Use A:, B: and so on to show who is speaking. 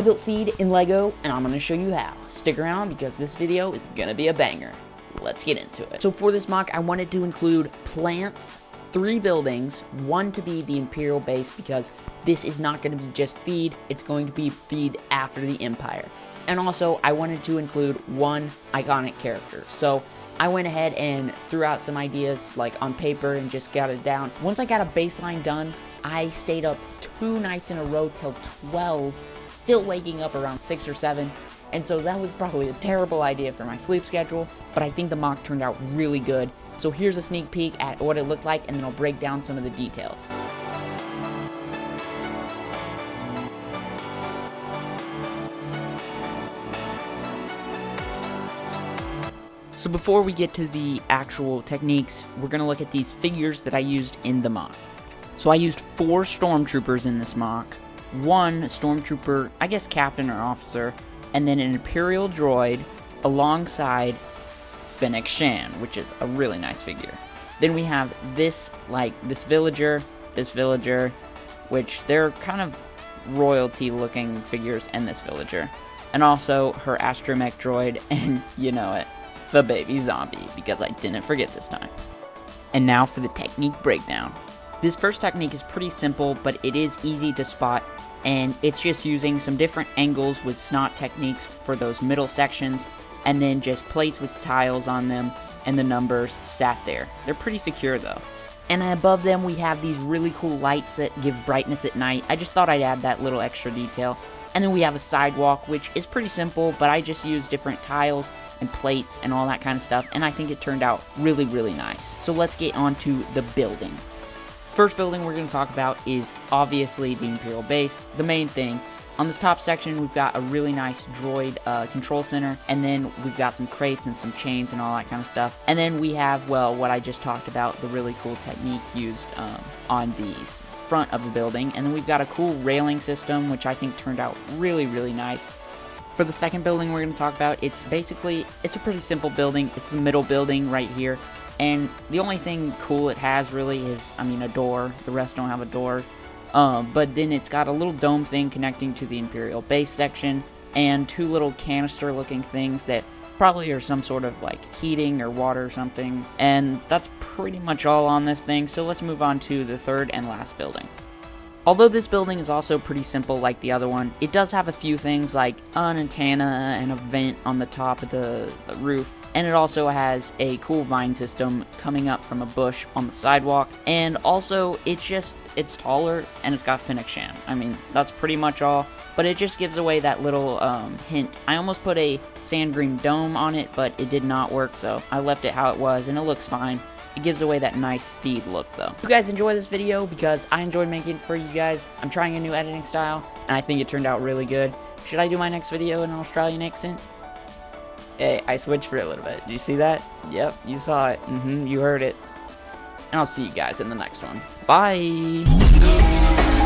A: I built THEED in Lego, and I'm going to show you how. Stick around because this video is going to be a banger. Let's get into it. So for this mock, I wanted to include plants, 3 buildings, 1 to be the Imperial base because this is not going to be just THEED, it's going to be THEED after the Empire. And also, I wanted to include 1 iconic character. So I went ahead and threw out some ideas like on paper and just got it down. Once I got a baseline done, I stayed up 2 nights in a row till 12, still waking up around 6 or 7. And so that was probably a terrible idea for my sleep schedule, but I think the mock turned out really good. So here's a sneak peek at what it looked like, and then I'll break down some of the details. So before we get to the actual techniques, we're going to look at these figures that I used in the mock. So I used 4 stormtroopers in this mock, 1 stormtrooper, I guess captain or officer, and then an Imperial droid alongside Fennec Shan, which is a really nice figure. Then we have this villager, which they're kind of royalty looking figures, and this villager. And also her astromech droid, and you know it, the baby zombie, because I didn't forget this time. And now for the technique breakdown. This first technique is pretty simple, but it is easy to spot, and it's just using some different angles with snot techniques for those middle sections, and then just plates with tiles on them, and the numbers sat there. They're pretty secure though. And above them we have these really cool lights that give brightness at night. I just thought I'd add that little extra detail. And then we have a sidewalk, which is pretty simple, but I just used different tiles and plates and all that kind of stuff, and I think it turned out really, really nice. So let's get on to the buildings. First building we're going to talk about is obviously the Imperial base, the main thing. On this top section, we've got a really nice droid control center, and then we've got some crates and some chains and all that kind of stuff. And then we have, well, what I just talked about, the really cool technique used on the front of the building. And then we've got a cool railing system, which I think turned out really, really nice. For the second building we're going to talk about, it's a pretty simple building. It's the middle building right here. And the only thing cool it has really is, a door. The rest don't have a door. But then it's got a little dome thing connecting to the Imperial base section, and 2 little canister looking things that probably are some sort of heating or water or something. And that's pretty much all on this thing, so let's move on to the third and last building. Although this building is also pretty simple like the other one, it does have a few things like an antenna and a vent on the top of the roof. And it also has a cool vine system coming up from a bush on the sidewalk. And also, it's taller, and it's got Fennec Shan. That's pretty much all. But it just gives away that little hint. I almost put a sand green dome on it, but it did not work, so I left it how it was, and it looks fine. It gives away that nice THEED look, though. If you guys enjoy this video, because I enjoyed making it for you guys, I'm trying a new editing style, and I think it turned out really good. Should I do my next video in an Australian accent? Hey, I switched for it a little bit. Do you see that? Yep, you saw it. You heard it. And I'll see you guys in the next one. Bye!